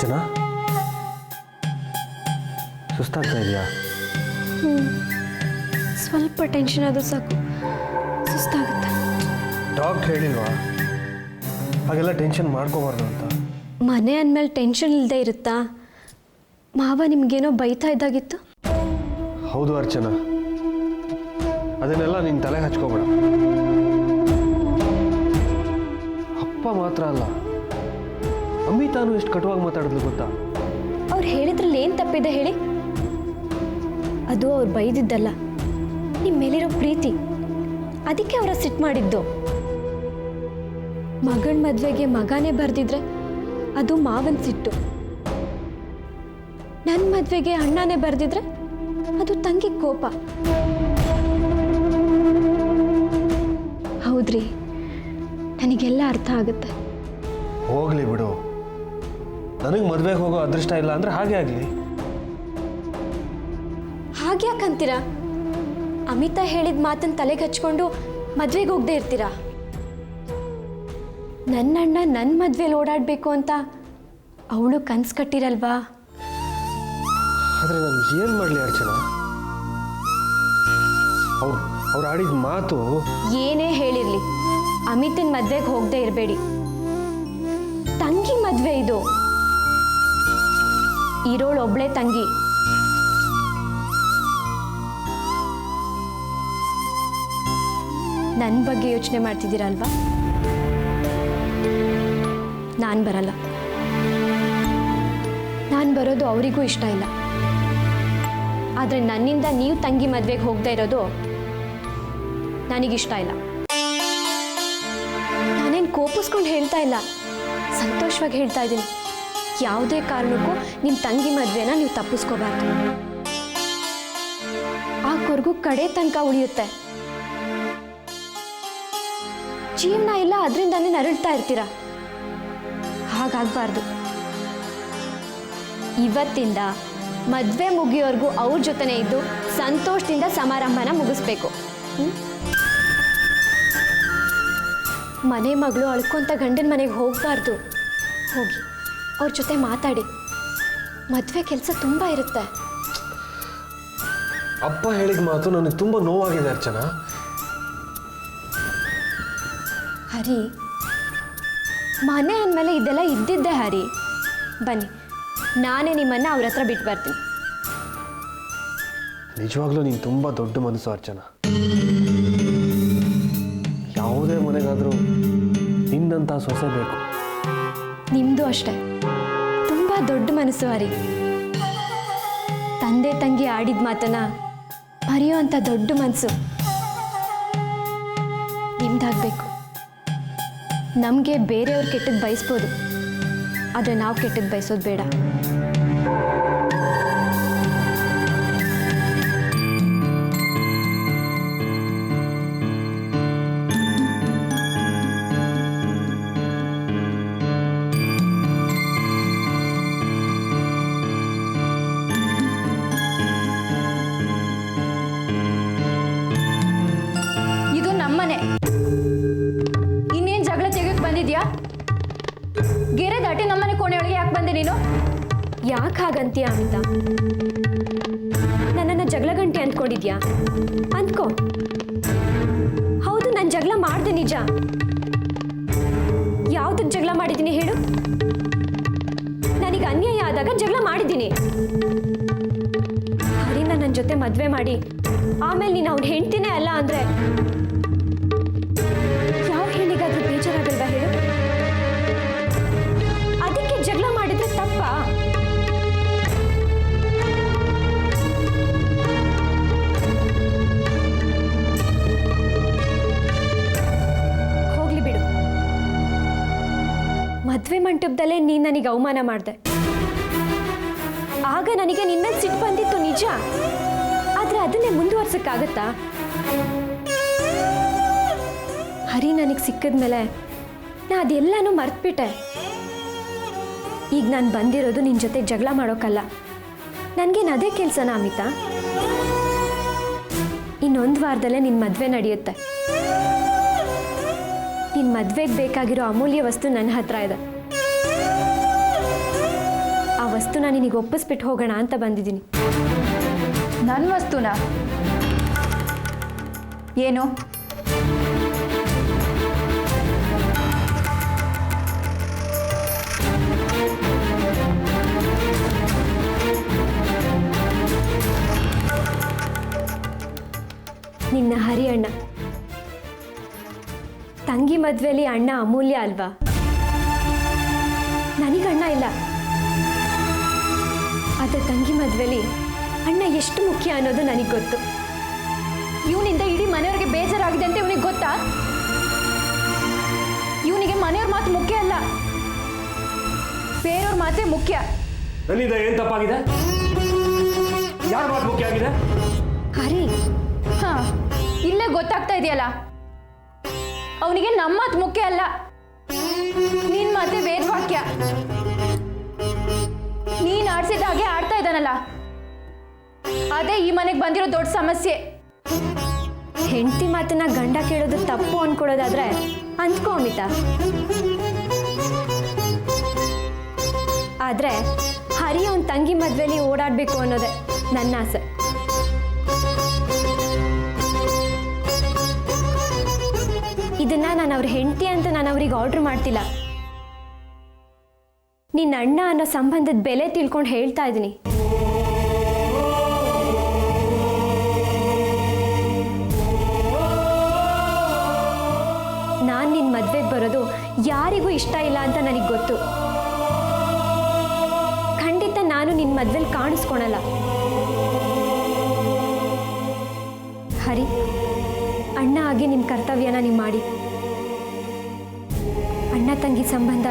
ಅರ್ಚನಾ, ಸುಸ್ತಾಗ್ತಾ ಇದೆಯಾ? ಸ್ವಲ್ಪ ಟೆನ್ಷನ್ ಆದರೂ ಸಾಕು, ಸುಸ್ತಾಗುತ್ತೆ. ಡಾಕ್ಟ್ರ್ ಹೇಳಿಲ್ವಾ ಹಾಗೆಲ್ಲ ಟೆನ್ಷನ್ ಮಾಡ್ಕೋಬಾರ್ದು ಅಂತ? ಮನೆ ಅಂದಮೇಲೆ ಟೆನ್ಷನ್ ಇಲ್ಲದೆ ಇರುತ್ತಾ? ಮಾವ ನಿಮಗೇನೋ ಬೈತಾ ಇದ್ದಾಗಿತ್ತು. ಹೌದು ಅರ್ಚನಾ, ಅದನ್ನೆಲ್ಲ ನೀನು ತಲೆಗೆ ಹಚ್ಕೋಬೇಡ. ಅಪ್ಪ ಮಾತ್ರ ಅಲ್ಲ, ಅಮಿತಾನು ಎಷ್ಟು ಕಟುವಾಗಿ ಮಾತಾಡಿದ್ಲು ಗೊತ್ತಾ? ಅವ್ರು ಹೇಳಿದ್ರಲ್ಲಿ ಏನು ತಪ್ಪಿದೆ ಹೇಳಿ? ಅದು ಅವ್ರು ಬೈದಿದ್ದಲ್ಲ, ನಿಮ್ಮ ಮೇಲಿರೋ ಪ್ರೀತಿ, ಅದಕ್ಕೆ ಅವರ ಸಿಟ್ಟು ಮಾಡಿದ್ದು. ಮಗಳ ಮದುವೆಗೆ ಮಗನೇ ಬರೆದಿದ್ರೆ ಅದು ಮಾವನ ಸಿಟ್ಟು, ನನ್ನ ಮದುವೆಗೆ ಅಣ್ಣನೇ ಬರೆದಿದ್ರೆ ಅದು ತಂಗಿ ಕೋಪ. ಹೌದ್ರಿ, ನನಗೆಲ್ಲ ಅರ್ಥ ಆಗುತ್ತೆ. ಹೋಗ್ಲಿ ಬಿಡು, ನನಗೆ ಮದುವೆಗೆ ಹೋಗೋ ಅದೃಷ್ಟ ಇಲ್ಲ ಅಂದರೆ ಹಾಗೆ ಆಗಲಿ. ಹಾಗೆ ಯಾಕಂತೀರಾ? ಅಮಿತಾ ಹೇಳಿದ ಮಾತನ್ನು ತಲೆಗೆ ಹಚ್ಕೊಂಡು ಮದುವೆಗೆ ಹೋಗದೆ ಇರ್ತೀರಾ? ನನ್ನ ಅಣ್ಣ ನನ್ನ ಮದುವೆಲಿ ಓಡಾಡಬೇಕು ಅಂತ ಅವಳು ಕನ್ಸು ಕಟ್ಟಿರಲ್ವಾ? ಆದರೆ ನಾನು ಏನು ಮಾಡಲಿ ಅರ್ಚನಾ? ಅವ್ರು ಆಡಿದ ಮಾತು. ಏನೇ ಹೇಳಿರಲಿ, ಅಮಿತನ ಮದುವೆಗೆ ಹೋಗದೆ ಇರಬೇಡಿ. ತಂಗಿ ಮದುವೆ ಇದು, ಇರೋಳು ಒಬ್ಳೆ ತಂಗಿ. ನನ್ನ ಬಗ್ಗೆ ಯೋಚನೆ ಮಾಡ್ತಿದ್ದೀರಲ್ವಾ? ನಾನು ಬರಲ್ಲ. ನಾನು ಬರೋದು ಅವರಿಗೂ ಇಷ್ಟ ಇಲ್ಲ. ಆದರೆ ನನ್ನಿಂದ ನೀವು ತಂಗಿ ಮದುವೆಗೆ ಹೋಗದೆ ಇರೋದು ನನಗಿಷ್ಟ ಇಲ್ಲ. ನಾನೇನು ಕೋಪಿಸ್ಕೊಂಡು ಹೇಳ್ತಾ ಇಲ್ಲ, ಸಂತೋಷವಾಗಿ ಹೇಳ್ತಾ ಇದ್ದೀನಿ. ಯಾವುದೇ ಕಾರಣಕ್ಕೂ ನಿಮ್ಮ ತಂಗಿ ಮದುವೆನ ನೀವು ತಪ್ಪಿಸ್ಕೋಬಾರ್ದು. ಆ ಕೊರಗು ಕಡೆ ತನಕ ಉಳಿಯುತ್ತೆ. ಜೀವನ ಇಲ್ಲ ಅದರಿಂದಾನೇ ನರಳ್ತಾ ಇರ್ತೀರ. ಹಾಗಾಗಬಾರ್ದು. ಇವತ್ತಿಂದ ಮದುವೆ ಮುಗಿಯೋರ್ಗೂ ಅವ್ರ ಜೊತೆನೇ ಇದ್ದು ಸಂತೋಷದಿಂದ ಸಮಾರಂಭನ ಮುಗಿಸ್ಬೇಕು. ಮನೆ ಮಗಳು ಅಳ್ಕೊಂತ ಗಂಡನ ಮನೆಗೆ ಹೋಗಬಾರ್ದು. ಹೋಗಿ ಅವ್ರ ಜೊತೆ ಮಾತಾಡಿ. ಮದುವೆ ಕೆಲಸ ತುಂಬ ಇರುತ್ತೆ. ಅಪ್ಪ ಹೇಳಿದ ಮಾತು ನನಗೆ ತುಂಬ ನೋವಾಗಿದೆ ಅರ್ಚನಾ. ಹರಿ, ಮನೆ ಅಂದಮೇಲೆ ಇದೆಲ್ಲ ಇದ್ದಿದ್ದೆ ಹರಿ. ಬನ್ನಿ, ನಾನೇ ನಿಮ್ಮನ್ನು ಅವ್ರ ಹತ್ರ ಬಿಟ್ಟು ಬರ್ತೀನಿ. ನಿಜವಾಗ್ಲೂ ನೀನು ತುಂಬ ದೊಡ್ಡ ಮನಸ್ಸು ಅರ್ಚನಾ. ಯಾವುದೇ ಮನೆಗಾದರೂ ನಿನ್ನಂಥ ಸೊಸೆ ಬೇಕು. ನಿಮ್ಮದು ಅಷ್ಟೆ, ತುಂಬ ದೊಡ್ಡ ಮನಸ್ಸು ಹರಿ. ತಂದೆ ತಂಗಿ ಆಡಿದ ಮಾತನ್ನ ಮರೆಯುವಂಥ ದೊಡ್ಡ ಮನಸ್ಸು ನಿಮ್ದಾಗಬೇಕು. ನಮಗೆ ಬೇರೆಯವ್ರು ಕೆಟ್ಟದ್ದು ಬಯಸ್ಬೋದು, ಆದರೆ ನಾವು ಕೆಟ್ಟದ್ದು ಬಯಸೋದು ಬೇಡ. ಇದು ನಮ್ಮನೆ. ಇನ್ನೇನು ಜಗಳ ತೆಗೆಯಕ್ಕೆ ಬಂದಿದ್ಯಾ? ಗೆರೆ ದಾಟಿ ನಮ್ಮನೆ ಕೋಣೆಯೊಳಗೆ ಯಾಕೆ ಬಂದೆ ನೀನು? ಯಾಕೆ ಹಾಗಂತೀಯ ಅಮಿತಾ? ನನ್ನನ್ನು ಜಗಳ ಗಂಟೆ ಅಂದ್ಕೊಂಡಿದ್ಯಾ? ಅಂದ್ಕೋ. ಹೌದು, ನಾನು ಜಗಳ ಮಾಡಿದೆ ನಿಜ. ಯಾವುದಕ್ಕೆ ಜಗಳ ಮಾಡಿದ್ದೀನಿ ಹೇಳು? ನನಗೆ ಅನ್ಯಾಯ ಆದಾಗ ಜಗಳ ಮಾಡಿದ್ದೀನಿ. ಹರಿನ ನನ್ನ ಜೊತೆ ಮದುವೆ ಮಾಡಿ ಆಮೇಲೆ ನೀನು ಅವ್ನ ಹೆಂಡ್ತಿನೇ ಅಲ್ಲ ಅಂದರೆ ಯಾವ ಹೆಣ್ಣಿಗಾದ್ರೂ ಬೇಜಾರಾಗಲ್ವಾ ಹೇಳು? ಅದಕ್ಕೆ ಜಗಳ ಮಾಡಿದ್ರೆ ತಪ್ಪಾ? ಹೋಗ್ಲಿ ಬಿಡು. ಮದುವೆ ಮಂಟಪದಲ್ಲೇ ನೀನು ನನಗೆ ಅವಮಾನ ಮಾಡಿದೆ. ಆಗ ನನಗೆ ನಿನ್ನ ಸಿಟ್ಟು ಬಂದಿತ್ತು ನಿಜ. ಆದರೆ ಅದನ್ನೇ ಮುಂದುವರ್ಸಕ್ಕಾಗತ್ತಾ? ಹರಿ ನನಗೆ ಸಿಕ್ಕಿದ್ಮೇಲೆ ನಾ ಅದೆಲ್ಲನೂ ಮರ್ತ್ಬಿಟ್ಟೆ. ಈಗ ನಾನು ಬಂದಿರೋದು ನಿನ್ನ ಜೊತೆ ಜಗಳ ಮಾಡೋಕ್ಕಲ್ಲ. ನನಗೇನು ಅದೇ ಕೆಲಸನ ಅಮಿತಾ? ಇನ್ನೊಂದು ವಾರದಲ್ಲೇ ನಿನ್ನ ಮದುವೆ ನಡೆಯುತ್ತೆ. ನಿನ್ನ ಮದುವೆಗೆ ಬೇಕಾಗಿರೋ ಅಮೂಲ್ಯ ವಸ್ತು ನನ್ನ ಹತ್ರ ಇದೆ. ವಸ್ತುನ ನಿನಗೆ ಒಪ್ಪಿಸ್ಬಿಟ್ಟು ಹೋಗೋಣ ಅಂತ ಬಂದಿದ್ದೀನಿ. ನನ್ನ ವಸ್ತುನ ಏನು? ನಿನ್ನ ಹರಿ ಅಣ್ಣ. ತಂಗಿ ಮದುವೆಯಲ್ಲಿ ಅಣ್ಣ ಅಮೂಲ್ಯ ಅಲ್ವಾ? ನನಗಣ್ಣ ಇಲ್ಲ, ಆದರೆ ತಂಗಿ ಮದುವೆಯಲ್ಲಿ ಅಣ್ಣ ಎಷ್ಟು ಮುಖ್ಯ ಅನ್ನೋದು ನನಗೆ ಗೊತ್ತು. ಇವನಿಂದ ಇಡೀ ಮನೆಯವ್ರಿಗೆ ಬೇಜಾರಾಗಿದೆ ಅಂತ ಇವನಿಗೆ ಗೊತ್ತಾ? ಇವನಿಗೆ ಮನೆಯವ್ರ ಮಾತು ಮುಖ್ಯ ಅಲ್ಲ, ಬೇರೆಯವ್ರ ಮಾತೇ ಮುಖ್ಯ. ನನ್ನಿಂದ ಏನು ತಪ್ಪಾಗಿದೆ? ಯಾರ ಮಾತು ಮುಖ್ಯ ಆಗಿದೆ? ಹರಿ, ಹಾ, ಇಲ್ಲೇ ಗೊತ್ತಾಗ್ತಾ ಇದೆಯಲ್ಲ, ಅವನಿಗೆ ನಮ್ಮ ಮಾತು ಮುಖ್ಯ ಅಲ್ಲ, ನಿನ್ ಮಾತೆ ವೇದವಾಕ್ಯ. ನೀನ್ ಆಡ್ಸಿದ ಹಾಗೆ ಆಡ್ತಾ ಇದ್ದಾನಲ್ಲ, ಅದೇ ಈ ಮನೆಗೆ ಬಂದಿರೋ ದೊಡ್ಡ ಸಮಸ್ಯೆ. ಹೆಂಡತಿ ಮಾತನ್ನ ಗಂಡ ಕೇಳೋದು ತಪ್ಪು ಅನ್ಕೊಡೋದಾದ್ರೆ ಅಂದ್ಕೋ ಅಮಿತಾ. ಆದ್ರೆ ಹರಿ ಅವನ ತಂಗಿ ಮದ್ವೆಲಿ ಓಡಾಡ್ಬೇಕು ಅನ್ನೋದೇ ನನ್ನ ಆಸೆ. ಇದನ್ನ ನಾನು ಅವ್ರ ಹೆಂಡತಿ ಅಂತ ನಾನು ಅವ್ರಿಗೆ ಆರ್ಡರ್ ಮಾಡ್ತಿಲ್ಲ. ನಿನ್ನ ಅಣ್ಣ ಅನ್ನೋ ಸಂಬಂಧದ ಬೆಲೆ ತಿಳ್ಕೊಂಡು ಹೇಳ್ತಾ ಇದ್ದೀನಿ. ನಾನು ನಿನ್ನ ಮದ್ವೆಗೆ ಬರೋದು ಯಾರಿಗೂ ಇಷ್ಟ ಇಲ್ಲ ಅಂತ ನನಗೆ ಗೊತ್ತು. ಖಂಡಿತ ನಾನು ನಿನ್ನ ಮದ್ವೆಲಿ ಕಾಣಿಸ್ಕೊಳಲ್ಲ. ಹರಿ, ಅಣ್ಣ ಆಗಿ ನಿಮ್ಮ ಕರ್ತವ್ಯನ ನೀವು ಮಾಡಿ. ಅಣ್ಣ ತಂಗಿ ಸಂಬಂಧ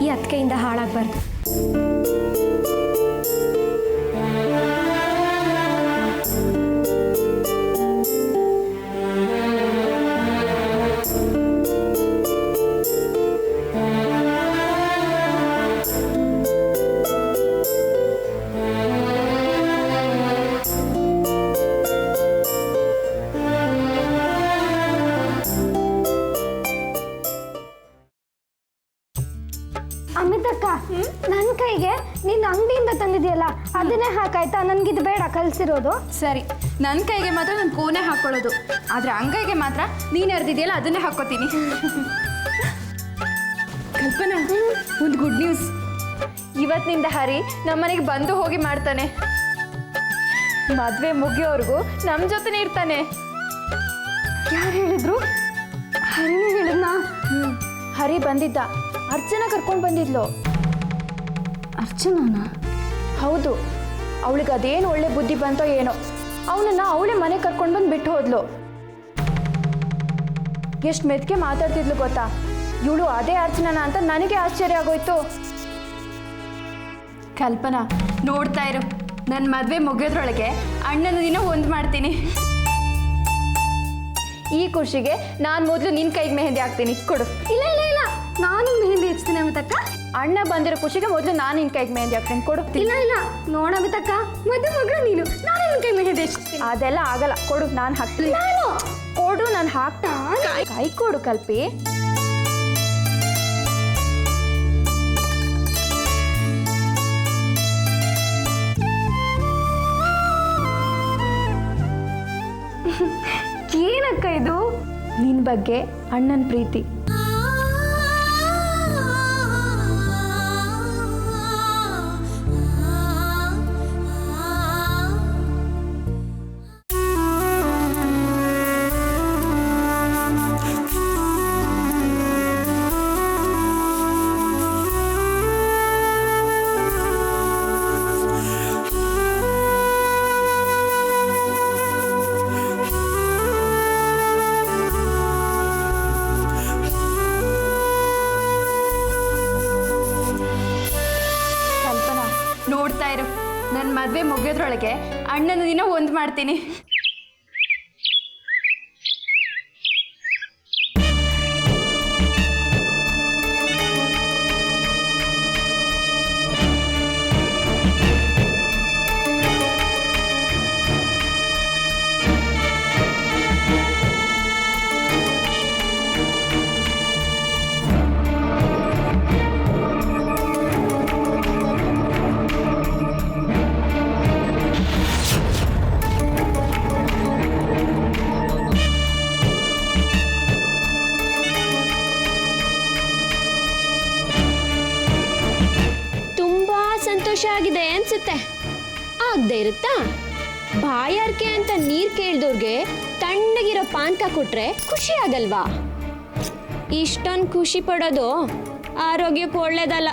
ಈ ಅತ್ತಿಗೆಯಿಂದ ಹಾಳಾಗಬಾರ್ದು. ಅಮಿತಕ್ಕ, ನನ್ನ ಕೈಗೆ ನೀನು ಅಂಗಡಿಯಿಂದ ತಂದಿದೆಯಲ್ಲ ಅದನ್ನೇ ಹಾಕಾಯ್ತಾ? ನನಗಿದು ಬೇಡ ಕಲಿಸಿರೋದು. ಸರಿ, ನನ್ನ ಕೈಗೆ ಮಾತ್ರ ನಾನು ಕೋನೆ ಹಾಕೊಳ್ಳೋದು, ಆದ್ರೆ ಅಂಗೈಗೆ ಮಾತ್ರ ನೀನು ಎರೆದಿದೆಯಲ್ಲ ಅದನ್ನೇ ಹಾಕೋತೀನಿ. ಕಲ್ಪನಾ, ಒಂದು ಗುಡ್ ನ್ಯೂಸ್. ಇವತ್ತಿನಿಂದ ಹರಿ ನಮ್ಮನೆಗೆ ಬಂದು ಹೋಗಿ ಮಾಡ್ತಾನೆ. ಮದುವೆ ಮುಗಿಯೋವರೆಗೂ ನಮ್ಮ ಜೊತೆನೇ ಇರ್ತಾನೆ. ಯಾರು ಹೇಳಿದ್ರು? ಹರಿನೇ ಹೇಳಿದ್ನಾ? ಹರಿ ಬಂದಿದ್ದ, ಅರ್ಚನಾ ಕರ್ಕೊಂಡು ಬಂದಿದ್ಲು. ಅರ್ಚನಾನ? ಹೌದು, ಅವಳಿಗೆ ಅದೇನು ಒಳ್ಳೆ ಬುದ್ಧಿ ಬಂತೋ ಏನೋ, ಅವನನ್ನ ಅವಳೇ ಮನೆ ಕರ್ಕೊಂಡು ಬಂದು ಬಿಟ್ಟು ಹೋದ್ಲು. ಎಷ್ಟು ಮೆತ್ಕೆ ಮಾತಾಡ್ತಿದ್ಲು ಗೊತ್ತಾ? ಇವಳು ಅದೇ ಅರ್ಚನಾನ ಅಂತ ನನಗೆ ಆಶ್ಚರ್ಯ ಆಗೋಯ್ತು. ಕಲ್ಪನಾ, ನೋಡ್ತಾ ಇರು, ನನ್ನ ಮದುವೆ ಮುಗಿಯೋದ್ರೊಳಗೆ ಅಣ್ಣನ ದಿನ ಒಂದು ಮಾಡ್ತೀನಿ. ಈ ಖುಷಿಗೆ ನಾನು ಮೊದಲು ನಿನ್ನ ಕೈಗೆ ಮೆಹಂದಿ ಹಾಕ್ತೀನಿ, ಕೊಡು. ಇಲ್ಲ ಇಲ್ಲ ಇಲ್ಲ, ನಾನು ಮೆಹಂದಿ ಹಚ್ತೀನಿ ಅಮಿತಕ್ಕ. ಅಣ್ಣ ಬಂದಿರೋ ಖುಷಿಗೆ ಮೊದಲು ನಾನು ನಿನ್ನ ಕೈಗೆ ಮೆಹಂದಿ ಹಾಕ್ತೀನಿ, ಕೊಡು. ಇಲ್ಲ ಇಲ್ಲ, ನೋಡ ಅಮಿತಕ್ಕ, ಮದುವೆ ಮಗಳು ನೀನು, ನಾನು ನಿನ್ನ ಕೈ ಮೆಹಂದಿ ಹಚ್ತೀನಿ. ಅದೆಲ್ಲ ಆಗಲ್ಲ, ಕೊಡು, ನಾನು ಹಾಕ್ತೀನಿ. ನಾನು ಕೊಡು, ನಾನು ಹಾಕ್ತಾ. ಕೈ ಕೊಡು ಕಲ್ಪಿ. ಏನಕ್ಕ ಇದು? ನಿನ್ನ ಬಗ್ಗೆ ಅಣ್ಣನ ಪ್ರೀತಿ. ನೋಡ್ತಾ ಇರು, ನನ್ನ ಮದುವೆ ಮುಗಿಯೋದ್ರೊಳಗೆ ಅಣ್ಣನ ದಿನ ಒಂದು ಮಾಡ್ತೀನಿ. ಸಂತೋಷ ಆಗಿದೆ ಅನ್ಸುತ್ತೆ. ಆಗದೆ ಇರುತ್ತಾ? ಬಾಯಾರಿಕೆ ಅಂತ ನೀರು ಕೇಳ್ದವ್ರಿಗೆ ತಣ್ಣಗಿರೋ ಪಾನಕ ಕೊಟ್ರೆ ಖುಷಿ ಆಗಲ್ವಾ? ಇಷ್ಟೊಂದು ಖುಷಿ ಪಡೋದು ಆರೋಗ್ಯಕ್ಕೆ ಒಳ್ಳೇದಲ್ಲ.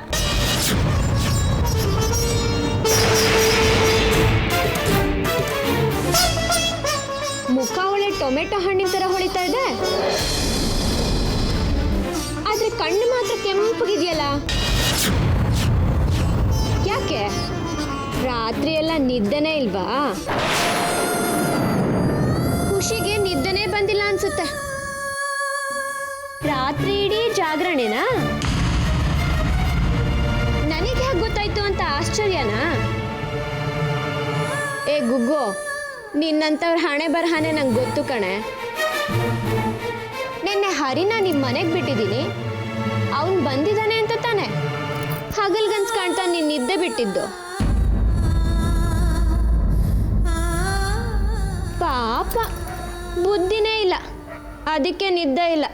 ಮುಖ ಒಳ್ಳೆ ಟೊಮೆಟೊ ಹಣ್ಣಿನ ಥರ ಹೊಳಿತಾ ಇದೆ, ಆದ್ರೆ ಕಣ್ಣು ಮಾತ್ರ ಕೆಂಪಗಿದೆಯಲ್ಲ, ಯಾಕೆ? ರಾತ್ರಿ ಎಲ್ಲ ನಿದ್ದೆನೇ ಇಲ್ವಾ? ಖುಷಿಗೆ ನಿದ್ದೆನೇ ಬಂದಿಲ್ಲ ಅನ್ಸುತ್ತೆ. ರಾತ್ರಿ ಇಡೀ ಜಾಗರಣೆನಾ? ನನಗೆ ಹೇಗೆ ಗೊತ್ತಾಯ್ತು ಅಂತ ಆಶ್ಚರ್ಯನಾ? ಏ ಗುಗ್ಗು, ನಿನ್ನಂಥವ್ರ ಹಣೆ ಬರಹನೆ ನಂಗೆ ಗೊತ್ತು ಕಣೆ. ನಿನ್ನೆ ಹರಿನ ನಿಮ್ಮ ಮನೆಗೆ ಬಿಟ್ಟಿದ್ದೀನಿ, ಅವನು ಬಂದಿದ್ದಾನೆ ಅಂತ ತಾನೆ ಹಗಲ್ಗನ್ಸ್ ಕಾಣ್ತಾ ನೀನು ನಿದ್ದೆ ಬಿಟ್ಟಿದ್ದು. ಪಾಪ, ಬುದ್ಧಿನೇ ಇಲ್ಲ, ಅದಕ್ಕೆ ನಿದ್ದೆ ಇಲ್ಲ.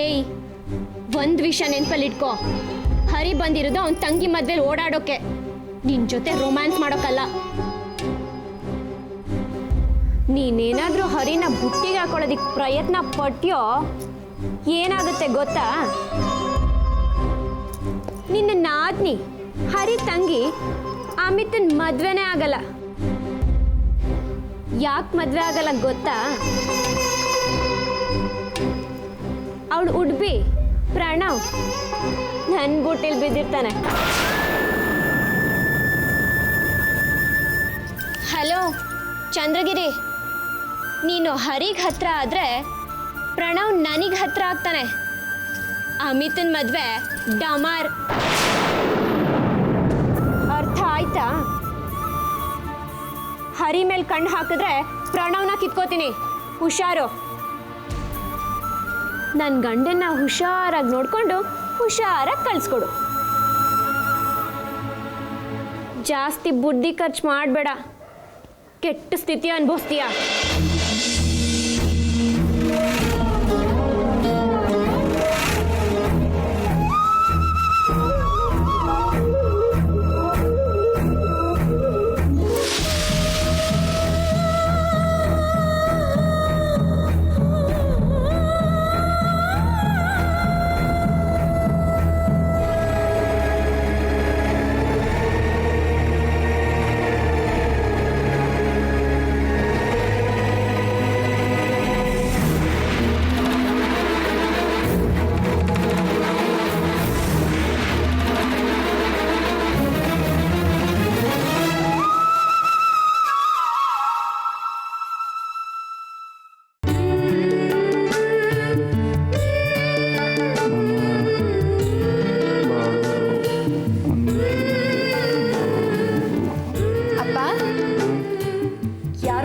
ಏಯ್, ಒಂದು ವಿಷಯ ನೆನ್ಪಲ್ಲಿಟ್ಕೋ, ಹರಿ ಬಂದಿರೋದು ಅವನ ತಂಗಿ ಮದ್ವೆಲಿ ಓಡಾಡೋಕೆ, ನಿನ್ ಜೊತೆ ರೊಮ್ಯಾನ್ಸ್ ಮಾಡೋಕ್ಕಲ್ಲ. ನೀನೇನಾದ್ರೂ ಹರಿನ ಬುಟ್ಟಿಗೆ ಹಾಕೊಳ್ಳೋದಿಕ್ ಪ್ರಯತ್ನ ಪಟ್ಯೋ ಏನಾಗುತ್ತೆ ಗೊತ್ತಾ? ನಿನ್ನ ನಾದ್ನಿ ಹರಿ ತಂಗಿ ಅಮಿತನ್ ಮದ್ವೆನೇ ಆಗಲ್ಲ. ಯಾಕೆ ಮದ್ವೆ ಆಗಲ್ಲ ಗೊತ್ತಾ? ಅವಳು ಉಡ್ಬಿ ಪ್ರಣವ್ ನನ್ನ ಬುಟ್ಟಿಲ್ ಬಿದ್ದಿರ್ತಾನೆ. ಹಲೋ ಚಂದ್ರಗಿರಿ, ನೀನು ಹರಿಗೆ ಹತ್ರ ಆದರೆ ಪ್ರಣವ್ ನನಗೆ ಹತ್ರ ಆಗ್ತಾನೆ. ಅಮಿತನ್ ಮದುವೆ ಡಮಾರ್. ಅರ್ಥ ಆಯ್ತಾ? ಹರಿ ಮೇಲೆ ಕಣ್ಣು ಹಾಕಿದ್ರೆ ಪ್ರಣವ್ನ ಕಿತ್ಕೋತೀನಿ, ಹುಷಾರು. ನನ್ನ ಗಂಡನ್ನ ಹುಷಾರಾಗಿ ನೋಡಿಕೊಂಡು ಹುಷಾರಾಗಿ ಕಳಿಸ್ಕೊಡು. ಜಾಸ್ತಿ ಬುದ್ಧಿ ಖರ್ಚು ಮಾಡಬೇಡ, ಕೆಟ್ಟ ಸ್ಥಿತಿ ಅನುಭವಿಸ್ತೀಯ.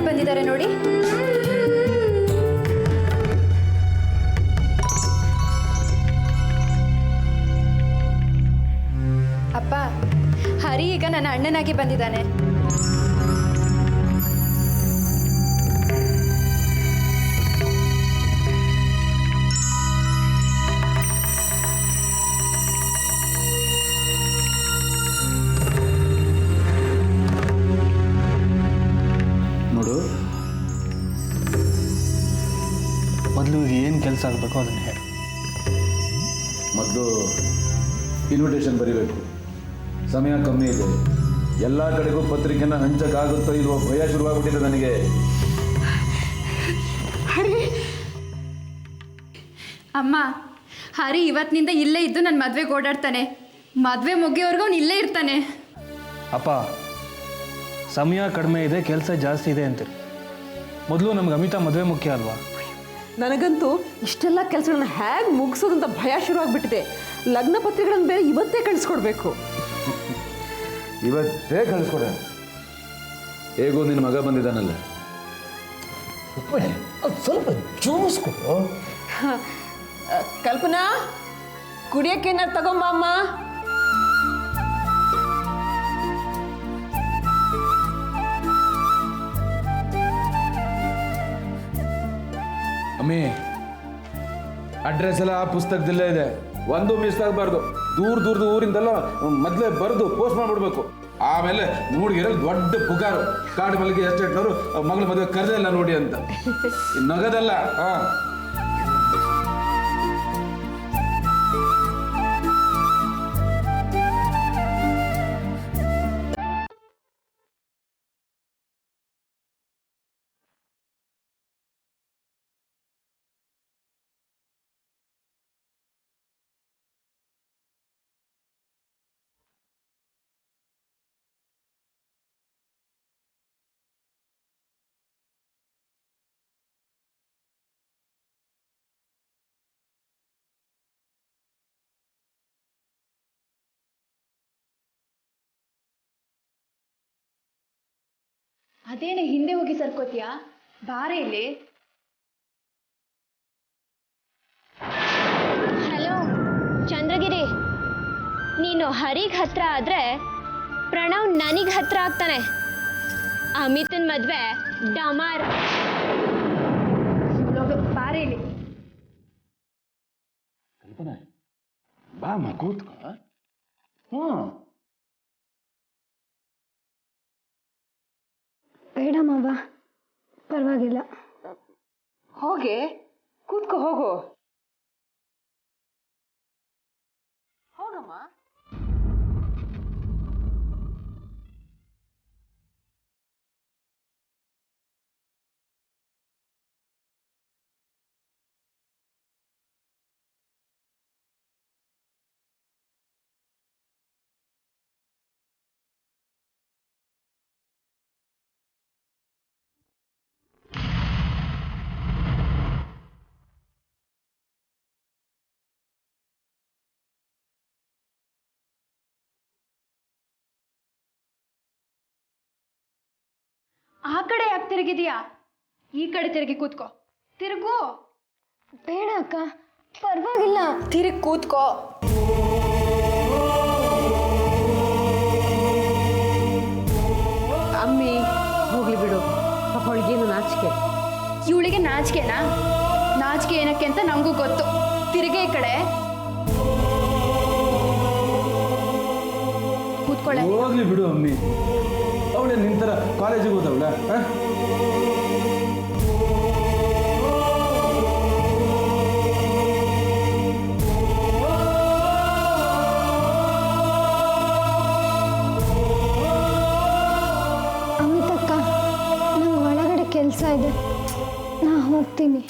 ಬಂದಿದ್ದಾರೆ ನೋಡಿ. ಅಪ್ಪ, ಹರಿ ಈಗ ನನ್ನ ಅಣ್ಣನಾಗಿ ಬಂದಿದ್ದಾನೆ. ಮೊದಲು ಏನು ಕೆಲಸ ಆಗಬೇಕು ಅದನ್ನು ಹೇಳಿ. ಮೊದಲು ಇನ್ವಿಟೇಷನ್ ಬರೀಬೇಕು. ಸಮಯ ಕಮ್ಮಿ ಇದೆ. ಎಲ್ಲ ಕಡೆಗೂ ಪತ್ರಿಕೆನ ಹಂಚಕ್ಕಾಗುತ್ತೋ ಇಲ್ವೋ ಭಯ ಶುರುವಾಗ್ಬಿಟ್ಟಿದೆ ನನಗೆ. ಹರಿ ಅಮ್ಮ, ಹರಿ ಇವತ್ತಿನಿಂದ ಇಲ್ಲೇ ಇದ್ದು ನನ್ನ ಮದುವೆಗೆ ಓಡಾಡ್ತಾನೆ. ಮದುವೆ ಮುಗಿಯೋವರೆಗೂ ಅವ್ನು ಇಲ್ಲೇ ಇರ್ತಾನೆ. ಅಪ್ಪ, ಸಮಯ ಕಡಿಮೆ ಇದೆ, ಕೆಲಸ ಜಾಸ್ತಿ ಇದೆ ಅಂತೀರಿ. ಮೊದಲು ನಮ್ಗೆ ಅಮಿತಾ ಮದುವೆ ಮುಖ್ಯ ಅಲ್ವಾ? ನನಗಂತೂ ಇಷ್ಟೆಲ್ಲ ಕೆಲಸಗಳನ್ನ ಹೇಗೆ ಮುಗಿಸೋದಂತ ಭಯ ಶುರುವಾಗ್ಬಿಟ್ಟಿದೆ. ಲಗ್ನ ಪತ್ರಿಕೆಗಳನ್ನು ಬೇರೆ ಇವತ್ತೇ ಕಳಿಸ್ಕೊಡ್ಬೇಕು. ಇವತ್ತೇ ಕಳಿಸ್ಕೊಡ. ಹೇಗೋ ನಿನ್ನ ಮಗ ಬಂದಿದ್ದಾನಲ್ಲ, ಸ್ವಲ್ಪ ಜೋಮಿಸ್ಕೊಡು. ಕಲ್ಪನಾ, ಕುಡಿಯೋಕ್ಕೇನಾರು ತಗೊಂಬ ಅಮ್ಮ. ಅಮ್ಮಿ, ಅಡ್ರೆಸ್ ಎಲ್ಲ ಆ ಪುಸ್ತಕದಲ್ಲೇ ಇದೆ. ಒಂದು ಮಿಸ್ ಆಗಬಾರ್ದು. ದೂರದ ಊರಿಂದೆಲ್ಲ ಮೊದಲೇ ಬರೆದು ಪೋಸ್ಟ್ ಮಾಡಿಬಿಡ್ಬೇಕು. ಆಮೇಲೆ ಮೂಡಿಗೆರೆಯಲ್ಲಿ ದೊಡ್ಡ ಪುಕಾರು, ಕಾಡು ಮಲ್ಲಿಗೆ ಎಸ್ಟೇಟ್ನವರು ಮಗಳ ಮದುವೆ ಕರೆದೇ ಇಲ್ಲ ನೋಡಿ ಅಂತ. ನಗದಲ್ಲ. ಹಾಂ, ಅದೇನೆ ಹಿಂದೆ ಹೋಗಿ ಸರ್ಕೋತೀಯಾ? ಬಾರೆ ಇಲ್ಲಿ. ಹಲೋ ಚಂದ್ರಗಿರಿ, ನೀನು ಹರಿಗೆ ಹತ್ರ ಆದ್ರೆ ಪ್ರಣವ್ ನನಗೆ ಹತ್ರ ಆಗ್ತಾನೆ. ಅಮಿತನ್ ಮದ್ವೆ ಡಮಾರ್. ಬಾರೆ ಇಲ್ಲಿ. ಕಲ್ಪನಾ ಬಾ ಕೂತ್ಕೋ. ಹ್ಞೂ, ಬೇಡ ಮಾವ, ಪರವಾಗಿಲ್ಲ. ಹೋಗೆ ಕೂತ್ಕೋ, ಹೋಗು. ಹೋಗಮ್ಮ. ಆ ಕಡೆ ಯಾಕೆ ತಿರುಗಿದೀಯಾ? ಈ ಕಡೆ ತಿರುಗಿ ಕೂತ್ಕೋ. ತಿರುಗು. ಬೇಡ ಅಕ್ಕ, ಪರವಾಗಿಲ್ಲ. ತಿರುಗಿ ಕೂತ್ಕೋ. ಅಮ್ಮಿ ಹೋಗ್ಲಿ ಬಿಡು, ಪಾಪ ಅವಳಿಗೇನು ನಾಚಿಕೆ. ಇವಳಿಗೆ ನಾಚಿಕೆನಾ? ನಾಚಿಕೆ ಏನಕ್ಕೆ ಅಂತ ನಮಗೂ ಗೊತ್ತು. ತಿರುಗಿ ಈ ಕಡೆ ಕೂತ್ಕೊಳ್ಳೆ. ಹೋಗ್ಲಿ ಬಿಡು ಅಮ್ಮಿ, ಅವಳೇ ನಿಂತರ ಕಾಲೇಜಿಗೆ ಹೋದವಳ. ಅಮಿತಕ್ಕ, ನಂಗೆ ಒಳಗಡೆ ಕೆಲಸ ಇದೆ, ನಾ ಹೋಗ್ತೀನಿ.